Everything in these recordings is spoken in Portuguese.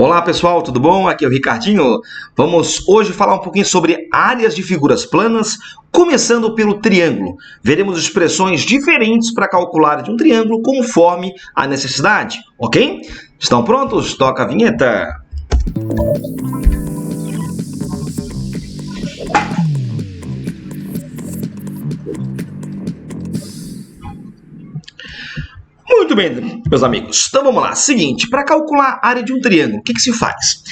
Olá pessoal, tudo bom? Aqui é o Ricardinho. Vamos hoje falar um pouquinho sobre áreas de figuras planas, começando pelo triângulo. Veremos expressões diferentes para calcular de um triângulo conforme a necessidade, ok? Estão prontos? Toca a vinheta! Muito bem, meus amigos. Então vamos lá. Seguinte, para calcular a área de um triângulo, o que se faz?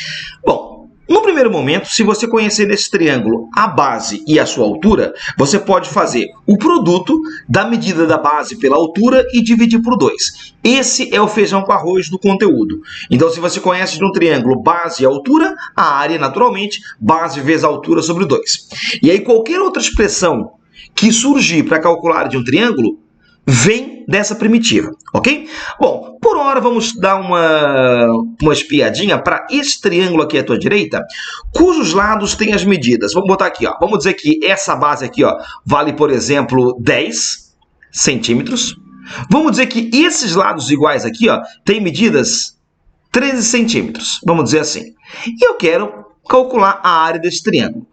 Bom, no primeiro momento, se você conhecer nesse triângulo a base e a sua altura, você pode fazer o produto da medida da base pela altura e dividir por 2. Esse é o feijão com arroz do conteúdo. Então, se você conhece de um triângulo base e altura, a área, naturalmente, base vezes a altura sobre 2. E aí, qualquer outra expressão que surgir para calcular de um triângulo, vem dessa primitiva, ok? Bom, por hora vamos dar uma espiadinha para esse triângulo aqui à tua direita, cujos lados têm as medidas. Vamos botar aqui, ó. Vamos dizer que essa base aqui, ó, vale, por exemplo, 10 centímetros. Vamos dizer que esses lados iguais aqui, ó, têm medidas 13 centímetros. Vamos dizer assim. E eu quero calcular a área desse triângulo.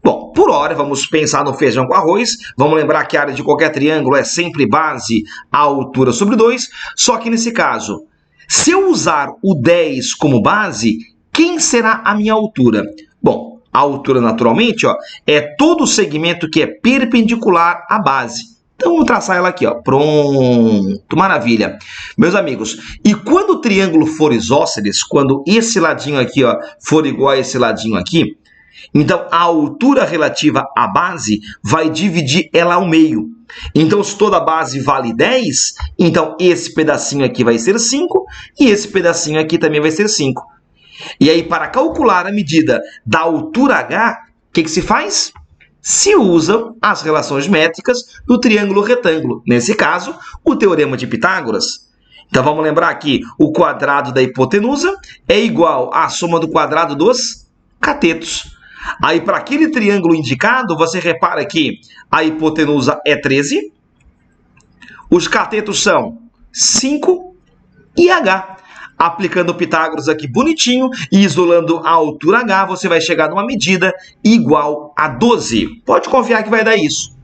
Bom, por hora, vamos pensar no feijão com arroz. Vamos lembrar que a área de qualquer triângulo é sempre base a altura sobre 2. Só que nesse caso, se eu usar o 10 como base, quem será a minha altura? Bom, a altura, naturalmente, ó, é todo o segmento que é perpendicular à base. Então, vamos traçar ela aqui, ó. Pronto, maravilha. Meus amigos, e quando o triângulo for isósceles, quando esse ladinho aqui, ó, for igual a esse ladinho aqui, então, a altura relativa à base vai dividir ela ao meio. Então, se toda a base vale 10, então esse pedacinho aqui vai ser 5 e esse pedacinho aqui também vai ser 5. E aí, para calcular a medida da altura H, o que se faz? Se usam as relações métricas do triângulo retângulo. Nesse caso, o teorema de Pitágoras. Então, vamos lembrar que o quadrado da hipotenusa é igual à soma do quadrado dos catetos. Aí, para aquele triângulo indicado, você repara que a hipotenusa é 13, os catetos são 5 e H. Aplicando Pitágoras aqui bonitinho e isolando a altura H, você vai chegar numa medida igual a 12. Pode confiar que vai dar isso.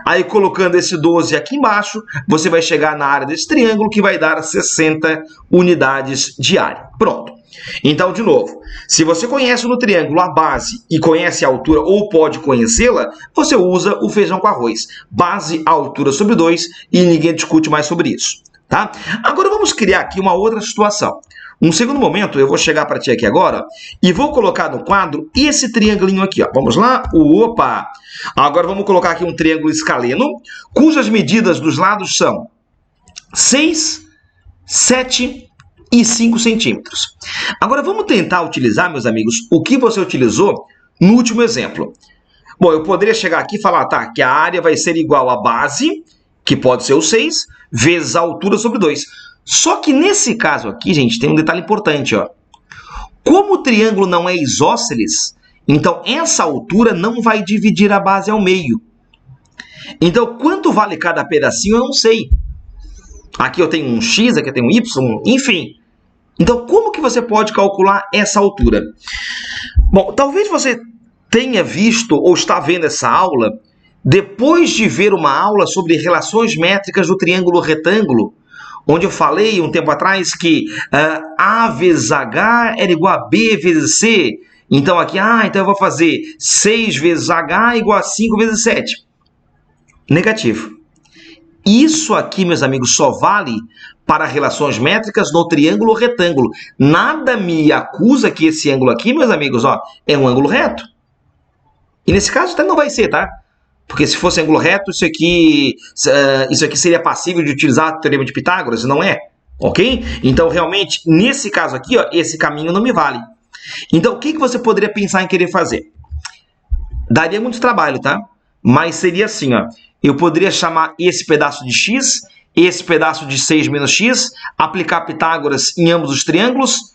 Aí, colocando esse 12 aqui embaixo, você vai chegar na área desse triângulo, que vai dar 60 unidades de área. Pronto. Então, de novo, se você conhece no triângulo a base e conhece a altura ou pode conhecê-la, você usa o feijão com arroz. Base, altura sobre 2 e ninguém discute mais sobre isso. Tá? Agora vamos criar aqui uma outra situação. Um segundo momento, eu vou chegar para ti aqui agora e vou colocar no quadro esse triângulo aqui. Ó. Vamos lá? Opa! Agora vamos colocar aqui um triângulo escaleno, cujas medidas dos lados são 6, 7 e 5 centímetros. Agora vamos tentar utilizar, meus amigos, o que você utilizou no último exemplo. Bom, eu poderia chegar aqui e falar, tá, que a área vai ser igual à base, que pode ser o 6, vezes a altura sobre 2. Só que nesse caso aqui, gente, tem um detalhe importante, ó. Como o triângulo não é isósceles, então essa altura não vai dividir a base ao meio. Então, quanto vale cada pedacinho, eu não sei. Aqui eu tenho um X, aqui eu tenho um Y, enfim. Então, como que você pode calcular essa altura? Bom, talvez você tenha visto ou está vendo essa aula depois de ver uma aula sobre relações métricas do triângulo retângulo, onde eu falei um tempo atrás que A vezes H era igual a B vezes C. Então, aqui, então eu vou fazer 6 vezes H igual a 5 vezes 7. Negativo. Isso aqui, meus amigos, só vale para relações métricas no triângulo retângulo. Nada me acusa que esse ângulo aqui, meus amigos, ó, é um ângulo reto. E nesse caso até não vai ser, tá? Porque se fosse ângulo reto, isso aqui seria passível de utilizar o teorema de Pitágoras, e não é. Ok? Então, realmente, nesse caso aqui, ó, esse caminho não me vale. Então, o que você poderia pensar em querer fazer? Daria muito trabalho, tá? Mas seria assim, ó. Eu poderia chamar esse pedaço de x, esse pedaço de 6 menos x, aplicar Pitágoras em ambos os triângulos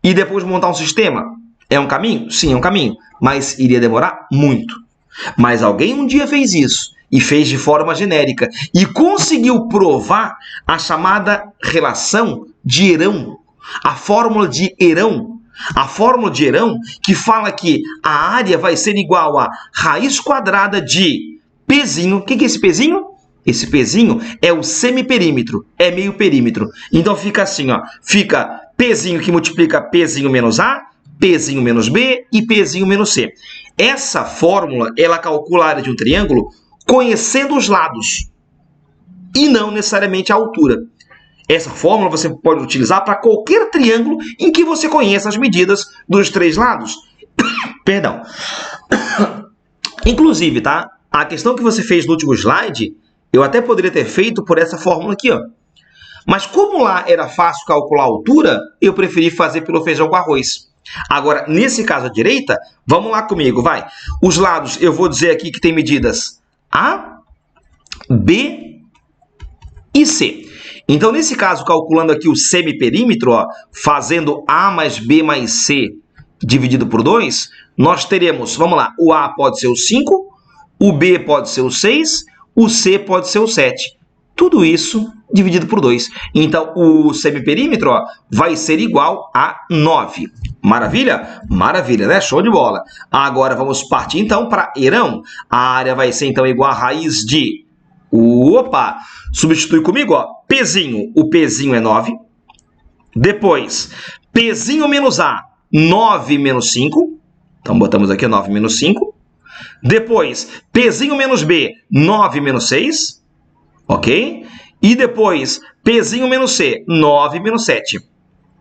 e depois montar um sistema. É um caminho? Sim, é um caminho. Mas iria demorar muito. Mas alguém um dia fez isso e fez de forma genérica e conseguiu provar a chamada relação de Herão, a fórmula de Herão, A fórmula de Herão que fala que a área vai ser igual a raiz quadrada de Pzinho. O que é esse Pzinho? Esse Pzinho é o semiperímetro, é meio perímetro. Então fica assim, ó, fica Pzinho que multiplica Pzinho menos A, Pzinho menos B e Pzinho menos C. Essa fórmula, ela calcula a área de um triângulo conhecendo os lados e não necessariamente a altura. Essa fórmula você pode utilizar para qualquer triângulo em que você conheça as medidas dos 3 lados. Perdão. Inclusive, tá? A questão que você fez no último slide, eu até poderia ter feito por essa fórmula aqui, ó. Mas como lá era fácil calcular a altura, eu preferi fazer pelo feijão com arroz. Agora, nesse caso à direita, vamos lá comigo, vai. Os lados, eu vou dizer aqui que tem medidas A, B e C. Então, nesse caso, calculando aqui o semiperímetro, ó, fazendo A mais B mais C dividido por 2, nós teremos, vamos lá, o A pode ser o 5, o B pode ser o 6, o C pode ser o 7. Tudo isso dividido por 2. Então, o semiperímetro, ó, vai ser igual a 9. Maravilha? Maravilha, né? Show de bola. Agora, vamos partir, então, para Herão. A área vai ser, então, igual a raiz de... Opa! Substitui comigo, ó. Pzinho. O Pzinho é 9. Depois, Pzinho menos A. 9 menos 5. Então, botamos aqui 9 menos 5. Depois, Pzinho menos B. 9 menos 6. Ok? E depois, Pzinho menos C. 9 menos 7.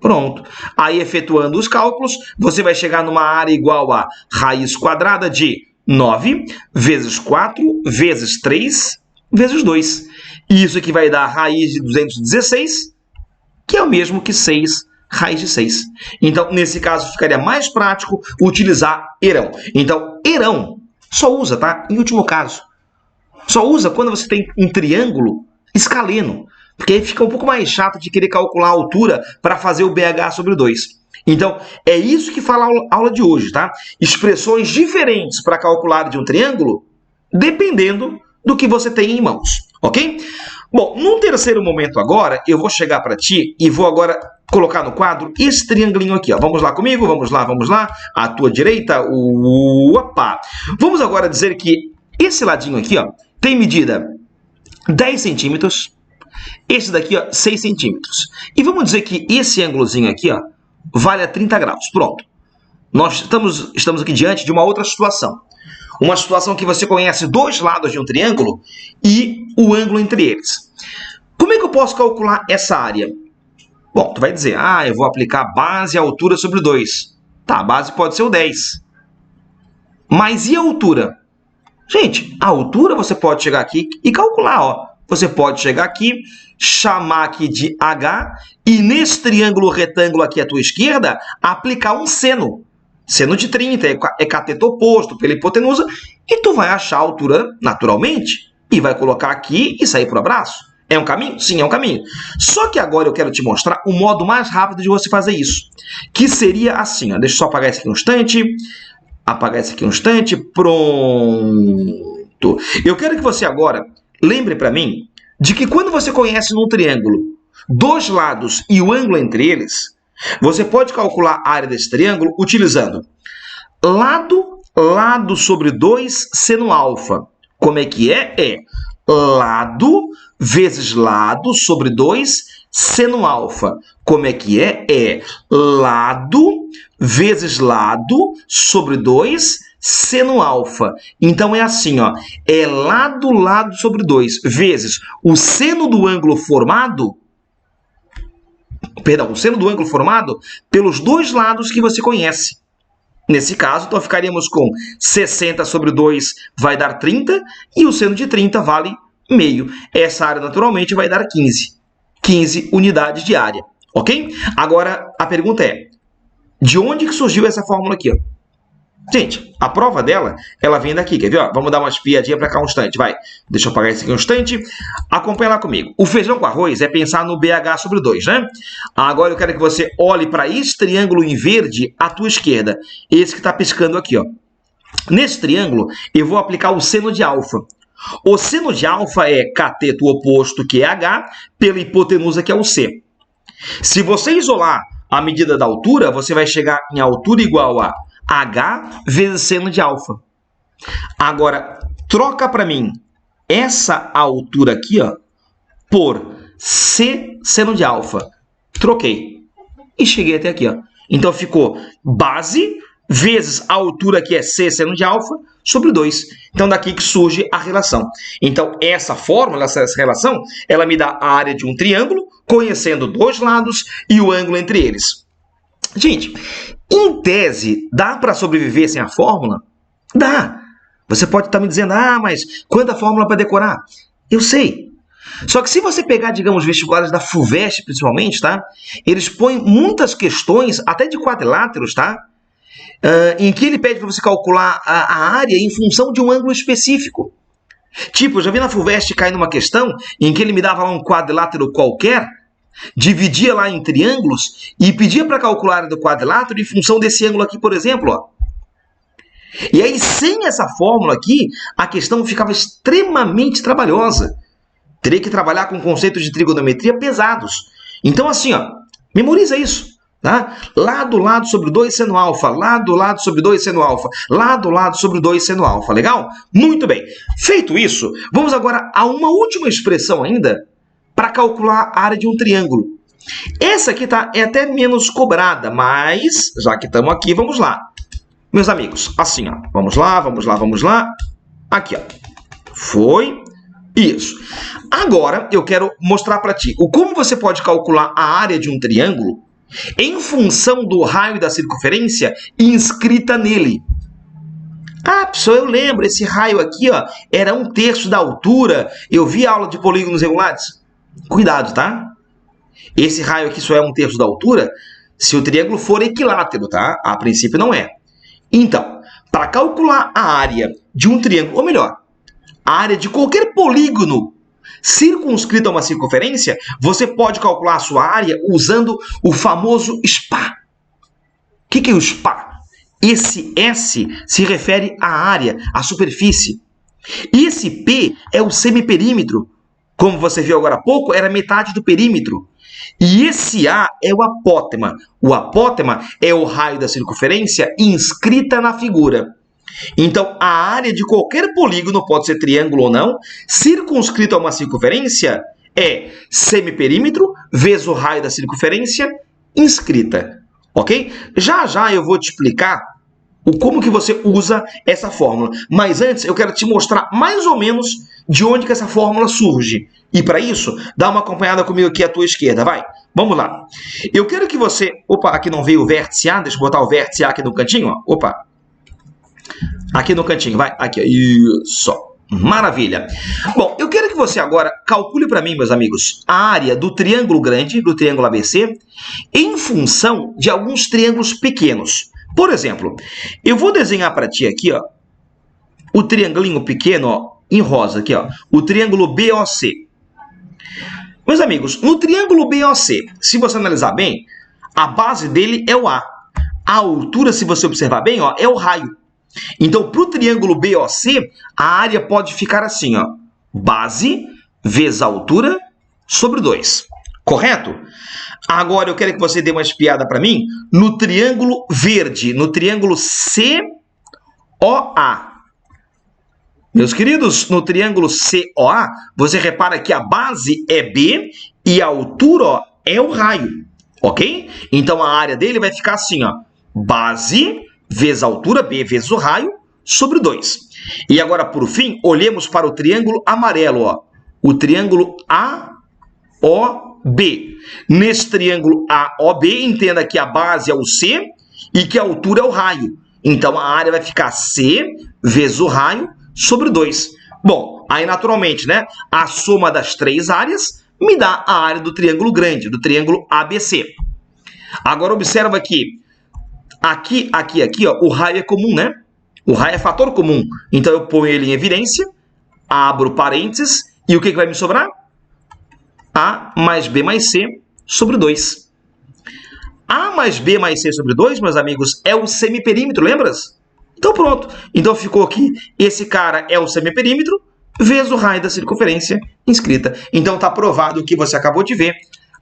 Pronto. Aí, efetuando os cálculos, você vai chegar numa área igual a raiz quadrada de 9 vezes 4 vezes 3 vezes 2. Isso aqui vai dar raiz de 216, que é o mesmo que 6 raiz de 6. Então, nesse caso, ficaria mais prático utilizar Herão. Então, Herão só usa, tá? Em último caso. Só usa quando você tem um triângulo escaleno. Porque aí fica um pouco mais chato de querer calcular a altura para fazer o BH sobre 2. Então, é isso que fala a aula de hoje, tá? Expressões diferentes para calcular de um triângulo, dependendo do que você tem em mãos, ok? Bom, num terceiro momento agora, eu vou chegar para ti e vou agora colocar no quadro esse triangulinho aqui, ó. Vamos lá comigo, vamos lá, vamos lá. À tua direita, opa! Vamos agora dizer que esse ladinho aqui, ó, tem medida 10 centímetros, esse daqui, ó, 6 centímetros. E vamos dizer que esse ângulozinho aqui, ó, vale a 30 graus. Pronto. Nós estamos aqui diante de uma outra situação. Uma situação que você conhece 2 lados de um triângulo e o ângulo entre eles. Como é que eu posso calcular essa área? Bom, tu vai dizer, eu vou aplicar base e altura sobre 2. Tá, a base pode ser o 10. Mas e a altura? Gente, a altura você pode chegar aqui e calcular, ó. Você pode chegar aqui, chamar aqui de H e nesse triângulo retângulo aqui à tua esquerda, aplicar um seno. Seno de 30, é cateto oposto pela hipotenusa, e tu vai achar a altura naturalmente, e vai colocar aqui e sair para o abraço. É um caminho? Sim, é um caminho. Só que agora eu quero te mostrar o modo mais rápido de você fazer isso, que seria assim, ó. Deixa eu só apagar esse aqui um instante, pronto. Eu quero que você agora lembre para mim de que quando você conhece num triângulo 2 lados e o ângulo entre eles, você pode calcular a área desse triângulo utilizando lado sobre 2 seno alfa. Como é que é? É lado vezes lado sobre 2 seno alfa. Como é que é? É lado vezes lado sobre 2 seno alfa. Então, é assim, ó. É lado sobre 2 vezes o seno do ângulo formado... Perdão, o seno do ângulo formado pelos 2 lados que você conhece. Nesse caso, então, ficaríamos com 60 sobre 2 vai dar 30 e o seno de 30 vale meio. Essa área, naturalmente, vai dar 15. 15 unidades de área, ok? Agora, a pergunta é, de onde que surgiu essa fórmula aqui, ó? Gente, a prova dela, ela vem daqui, quer ver? Ó, vamos dar uma espiadinha para cá um instante, vai. Deixa eu apagar isso aqui um instante. Acompanha lá comigo. O feijão com arroz é pensar no BH sobre 2, né? Agora eu quero que você olhe para esse triângulo em verde à tua esquerda. Esse que está piscando aqui, ó. Nesse triângulo, eu vou aplicar o seno de alfa. O seno de alfa é cateto oposto, que é H, pela hipotenusa, que é o C. Se você isolar a medida da altura, você vai chegar em altura igual a h vezes seno de alfa. Agora, troca para mim essa altura aqui, ó, por c seno de alfa. Troquei. E cheguei até aqui, ó. Então ficou base vezes a altura que é c seno de alfa sobre 2. Então daqui que surge a relação. Então essa fórmula, essa relação, ela me dá a área de um triângulo, conhecendo dois lados e o ângulo entre eles. Gente, em tese, dá para sobreviver sem a fórmula? Dá. Você pode estar me dizendo, mas quanta fórmula para decorar? Eu sei. Só que se você pegar, digamos, vestibulares da FUVEST, principalmente, tá? Eles põem muitas questões, até de quadriláteros, tá? Em que ele pede para você calcular a área em função de um ângulo específico. Tipo, eu já vi na FUVEST cair numa questão em que ele me dava lá um quadrilátero qualquer, dividia lá em triângulos e pedia para calcular a área do quadrilátero em função desse ângulo aqui, por exemplo, ó. E aí, sem essa fórmula aqui, a questão ficava extremamente trabalhosa. Teria que trabalhar com conceitos de trigonometria pesados. Então, assim, ó, memoriza isso. Tá? Lado, lado sobre 2 seno alfa. Lado, lado sobre 2 seno alfa. Lado, lado sobre 2 seno alfa. Legal? Muito bem. Feito isso, vamos agora a uma última expressão ainda para calcular a área de um triângulo. Essa aqui é até menos cobrada, mas, já que estamos aqui, vamos lá. Meus amigos, assim, ó. Vamos lá, vamos lá, vamos lá. Aqui, ó. Foi. Isso. Agora, eu quero mostrar para ti como você pode calcular a área de um triângulo em função do raio da circunferência inscrita nele. Pessoal, eu lembro, esse raio aqui, ó, era 1/3 da altura. Eu vi a aula de polígonos regulares. Cuidado, tá? Esse raio aqui só é 1/3 da altura se o triângulo for equilátero, tá? A princípio não é. Então, para calcular a área de um triângulo, ou melhor, a área de qualquer polígono circunscrito a uma circunferência, você pode calcular a sua área usando o famoso SPA. O que é o SPA? Esse S se refere à área, à superfície. E esse P é o semiperímetro. Como você viu agora há pouco, era metade do perímetro. E esse A é o apótema. O apótema é o raio da circunferência inscrita na figura. Então, a área de qualquer polígono, pode ser triângulo ou não, circunscrito a uma circunferência, é semiperímetro vezes o raio da circunferência inscrita. Ok? Já já eu vou te explicar como que você usa essa fórmula. Mas antes, eu quero te mostrar mais ou menos de onde que essa fórmula surge. E para isso, dá uma acompanhada comigo aqui à tua esquerda, vai. Vamos lá. Eu quero que você... Opa, aqui não veio o vértice A, deixa eu botar o vértice A aqui no cantinho, ó. Opa. Aqui no cantinho, vai. Aqui, isso. Maravilha. Bom, eu quero que você agora calcule para mim, meus amigos, a área do triângulo grande, do triângulo ABC, em função de alguns triângulos pequenos. Por exemplo, eu vou desenhar para ti aqui, ó, o triangulinho pequeno, ó, em rosa aqui, ó, o triângulo BOC. Meus amigos, no triângulo BOC, se você analisar bem, a base dele é o A. A altura, se você observar bem, ó, é o raio. Então, para o triângulo BOC, a área pode ficar assim, ó, base vezes a altura sobre 2. Correto? Agora, eu quero que você dê uma espiada para mim no triângulo verde, no triângulo COA. Meus queridos, no triângulo COA, você repara que a base é B e a altura, ó, é o raio. Ok? Então, a área dele vai ficar assim, ó, base vezes a altura, B vezes o raio, sobre 2. E agora, por fim, olhemos para o triângulo amarelo, ó, o triângulo AOB. Nesse triângulo AOB, entenda que a base é o C e que a altura é o raio. Então, a área vai ficar C vezes o raio sobre 2. Bom, aí naturalmente, né, a soma das três áreas me dá a área do triângulo grande, do triângulo ABC. Agora, observa aqui. Aqui, ó, o raio é comum, né? O raio é fator comum. Então, eu ponho ele em evidência, abro parênteses, e o que vai me sobrar? A mais B mais C sobre 2. A mais B mais C sobre 2, meus amigos, é o semiperímetro, lembras? Então, pronto. Então, ficou aqui, esse cara é o semiperímetro, vezes o raio da circunferência inscrita. Então, está provado o que você acabou de ver.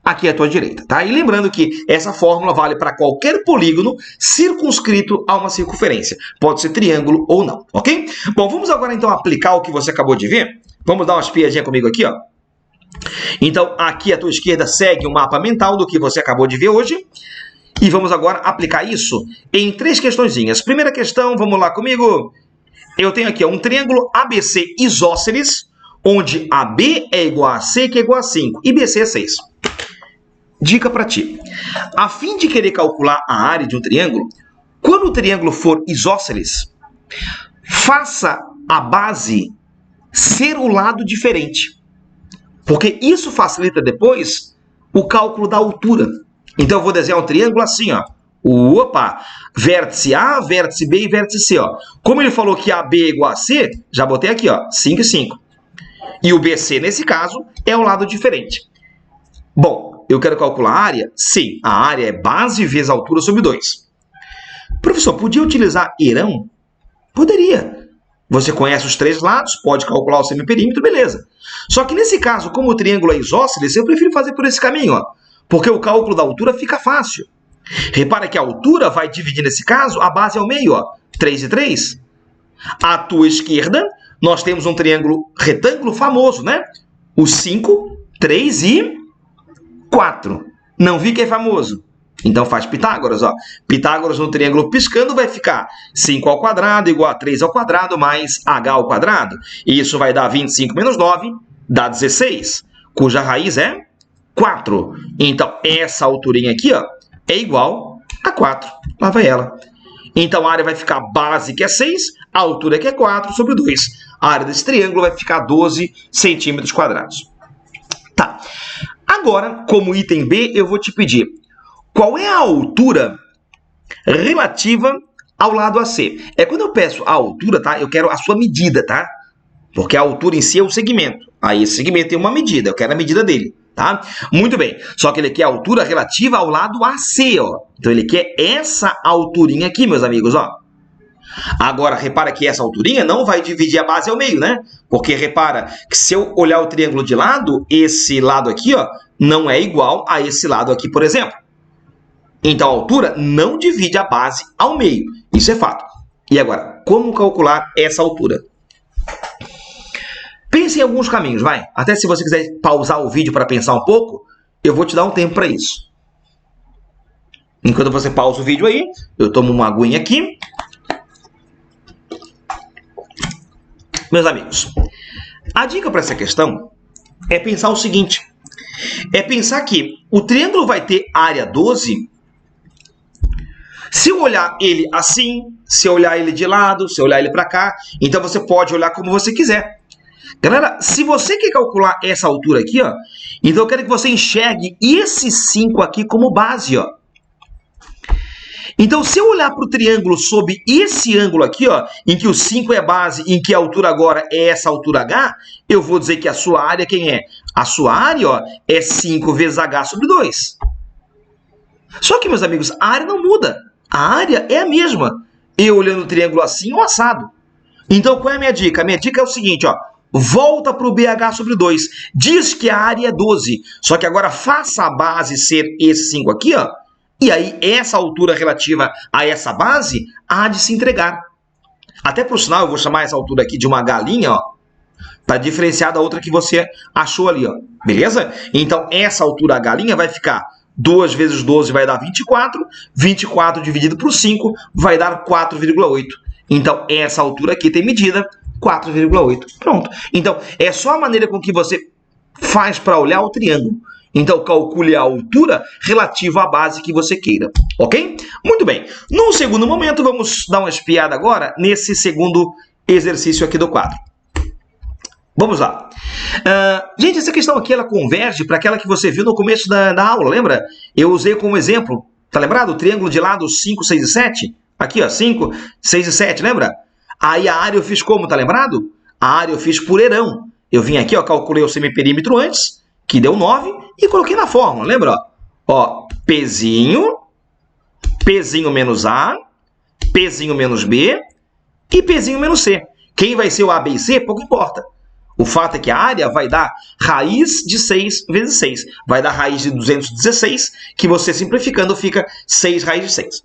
aqui à tua direita, tá? E lembrando que essa fórmula vale para qualquer polígono circunscrito a uma circunferência. Pode ser triângulo ou não, ok? Bom, vamos agora então aplicar o que você acabou de ver. Vamos dar uma espiadinha comigo aqui, ó. Então, aqui à tua esquerda segue um mapa mental do que você acabou de ver hoje. E vamos agora aplicar isso em 3 questõezinhas. Primeira questão, vamos lá comigo. Eu tenho aqui ó, um triângulo ABC isósceles, onde AB é igual a C, que é igual a 5, e BC é 6. Dica para ti. A fim de querer calcular a área de um triângulo, quando o triângulo for isósceles, faça a base ser o lado diferente. Porque isso facilita depois o cálculo da altura. Então eu vou desenhar um triângulo assim, ó. Opa! Vértice A, vértice B e vértice C, ó. Como ele falou que AB é igual a C, já botei aqui, ó, 5 e 5. E o BC, nesse caso, é o lado diferente. Bom, eu quero calcular a área? Sim, a área é base vezes altura sobre 2. Professor, podia utilizar Herão? Poderia. Você conhece os 3 lados, pode calcular o semiperímetro, beleza. Só que nesse caso, como o triângulo é isósceles, eu prefiro fazer por esse caminho, ó, porque o cálculo da altura fica fácil. Repara que a altura vai dividir, nesse caso, a base ao meio, ó, 3 e 3. À tua esquerda, nós temos um triângulo retângulo famoso, né? O 5, 3 e 4. Não vi que é famoso? Então faz Pitágoras, ó. Pitágoras no triângulo piscando vai ficar 5 ao quadrado igual a 3 ao quadrado mais h ao quadrado. E isso vai dar 25 menos 9, dá 16, cuja raiz é 4. Então essa alturinha aqui, ó, é igual a 4. Lá vai ela. Então a área vai ficar base, que é 6, a altura que é 4 sobre 2. A área desse triângulo vai ficar 12 centímetros quadrados. Tá. Agora, como item B, eu vou te pedir qual é a altura relativa ao lado AC. É quando eu peço a altura, tá? Eu quero a sua medida, tá? Porque a altura em si é um segmento. Aí esse segmento tem uma medida, eu quero a medida dele, tá? Muito bem. Só que ele quer a altura relativa ao lado AC, ó. Então ele quer essa alturinha aqui, meus amigos, ó. Agora, repara que essa alturinha não vai dividir a base ao meio, né? Porque repara que se eu olhar o triângulo de lado, esse lado aqui, ó, não é igual a esse lado aqui, por exemplo. Então a altura não divide a base ao meio. Isso é fato. E agora, como calcular essa altura? Pense em alguns caminhos, vai. Até se você quiser pausar o vídeo para pensar um pouco, eu vou te dar um tempo para isso. Enquanto você pausa o vídeo aí, eu tomo uma aguinha aqui. Meus amigos, a dica para essa questão é pensar o seguinte. É pensar que o triângulo vai ter área 12. Se eu olhar ele assim, se eu olhar ele de lado, se eu olhar ele para cá, então você pode olhar como você quiser. Galera, se você quer calcular essa altura aqui, ó, então eu quero que você enxergue esse 5 aqui como base, ó. Então, se eu olhar para o triângulo sob esse ângulo aqui, ó, em que o 5 é base, em que a altura agora é essa altura H, eu vou dizer que a sua área, quem é? A sua área, ó, é 5 vezes H sobre 2. Só que, meus amigos, a área não muda. A área é a mesma. Eu olhando o triângulo assim ou assado. Então, qual é a minha dica? A minha dica é o seguinte, ó. Volta para o BH sobre 2. Diz que a área é 12. Só que agora faça a base ser esse 5 aqui, ó. E aí, essa altura relativa a essa base há de se entregar. Até por sinal, eu vou chamar essa altura aqui de uma galinha, ó, para diferenciar da outra que você achou ali, ó. Beleza? Então, essa altura, a galinha, vai ficar 2 vezes 12 vai dar 24. 24 dividido por 5 vai dar 4,8. Então, essa altura aqui tem medida 4,8. Pronto. Então, é só a maneira com que você faz para olhar o triângulo. Então, calcule a altura relativa à base que você queira, ok? Muito bem. Num segundo momento, vamos dar uma espiada agora nesse segundo exercício aqui do quadro. Vamos lá. Gente, essa questão aqui, ela converge para aquela que você viu no começo da aula, lembra? Eu usei como exemplo, tá lembrado? O triângulo de lado 5, 6 e 7. Aqui, ó, 5, 6 e 7, lembra? Aí a área eu fiz como, tá lembrado? A área eu fiz por Herão. Eu vim aqui, ó, calculei o semiperímetro antes, que deu 9, e coloquei na fórmula, lembra? Ó, Pzinho, Pzinho menos A, Pzinho menos B e Pzinho menos C. Quem vai ser o A, B e C, pouco importa. O fato é que a área vai dar raiz de 6 vezes 6. Vai dar raiz de 216, que você simplificando fica 6 raiz de 6.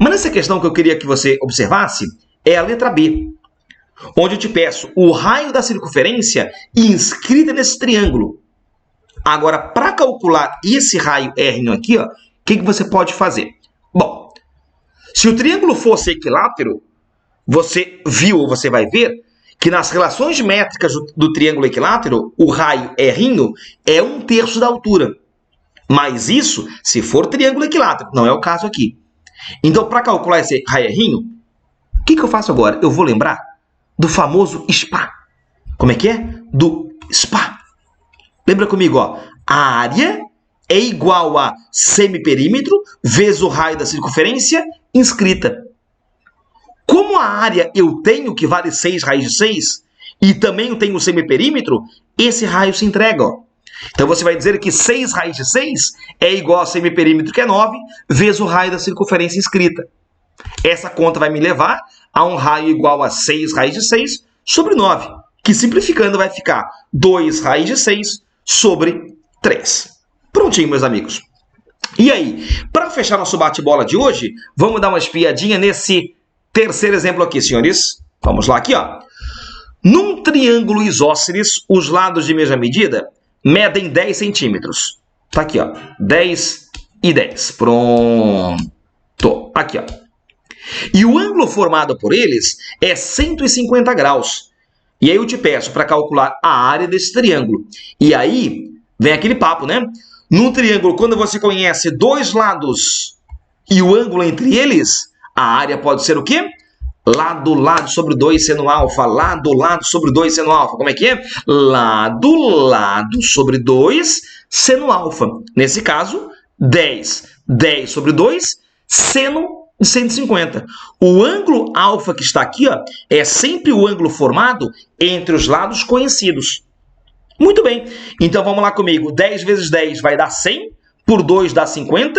Mas nessa questão que eu queria que você observasse é a letra B, onde eu te peço o raio da circunferência inscrita nesse triângulo. Agora, para calcular esse raio R aqui, o que você pode fazer? Bom, se o triângulo fosse equilátero, você viu ou você vai ver que nas relações métricas do triângulo equilátero, o raio R é 1/3 da altura. Mas isso se for triângulo equilátero, não é o caso aqui. Então, para calcular esse raio R, o que eu faço agora? Eu vou lembrar do famoso SPA. Como é que é? Do SPA. Lembra comigo, ó. A área é igual a semiperímetro vezes o raio da circunferência inscrita. Como a área eu tenho, que vale 6 raiz de 6, e também eu tenho o semiperímetro, esse raio se entrega, ó. Então você vai dizer que 6 raiz de 6 é igual a semiperímetro, que é 9, vezes o raio da circunferência inscrita. Essa conta vai me levar a um raio igual a 6 raiz de 6 sobre 9, que simplificando vai ficar 2 raiz de 6 sobre 3. Prontinho, meus amigos. E aí, para fechar nosso bate-bola de hoje, vamos dar uma espiadinha nesse terceiro exemplo aqui, senhores. Vamos lá aqui, ó. Num triângulo isósceles, os lados de mesma medida medem 10 centímetros. Tá aqui, ó. 10 e 10. Pronto. Aqui, ó. E o ângulo formado por eles é 150 graus. E aí eu te peço para calcular a área desse triângulo. E aí vem aquele papo, né? Num triângulo, quando você conhece dois lados e o ângulo entre eles, a área pode ser o quê? Lado sobre 2 seno alfa. Lado sobre 2 seno alfa. Como é que é? Lado sobre 2 seno alfa. Nesse caso, 10. 10 sobre 2 seno de 150. O ângulo alfa que está aqui, ó, é sempre o ângulo formado entre os lados conhecidos. Muito bem. Então vamos lá comigo. 10 vezes 10 vai dar 100. Por 2 dá 50.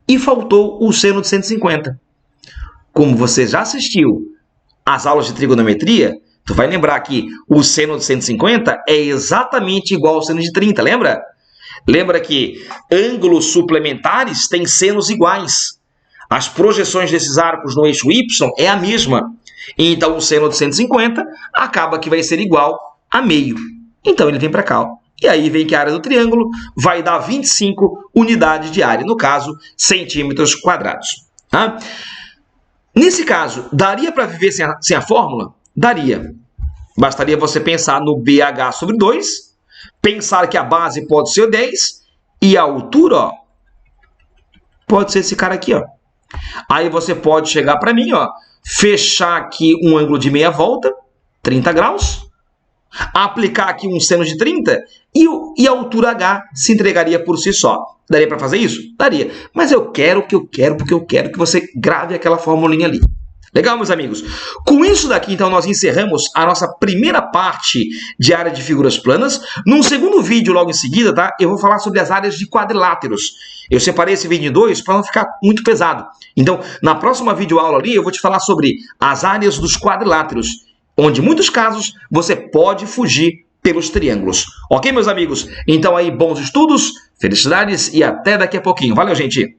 E faltou o seno de 150. Como você já assistiu às aulas de trigonometria, tu vai lembrar que o seno de 150 é exatamente igual ao seno de 30, lembra? Lembra que ângulos suplementares têm senos iguais. As projeções desses arcos no eixo Y é a mesma. Então, o seno de 150 acaba que vai ser igual a meio. Então, ele vem para cá, ó. E aí vem que a área do triângulo vai dar 25 unidades de área, no caso, centímetros quadrados. Tá? Nesse caso, daria para viver sem a fórmula? Daria. Bastaria você pensar no BH sobre 2, pensar que a base pode ser 10 e a altura, ó, pode ser esse cara aqui, ó. Aí você pode chegar para mim, ó, fechar aqui um ângulo de meia volta, 30 graus, aplicar aqui um seno de 30 e a altura H se entregaria por si só. Daria para fazer isso? Daria. Mas eu quero que você grave aquela formulinha ali. Legal, meus amigos? Com isso daqui, então, nós encerramos a nossa primeira parte de área de figuras planas. Num segundo vídeo, logo em seguida, tá? Eu vou falar sobre as áreas de quadriláteros. Eu separei esse vídeo em dois para não ficar muito pesado. Então, na próxima videoaula ali, eu vou te falar sobre as áreas dos quadriláteros, onde, em muitos casos, você pode fugir pelos triângulos. Ok, meus amigos? Então aí, bons estudos, felicidades e até daqui a pouquinho. Valeu, gente!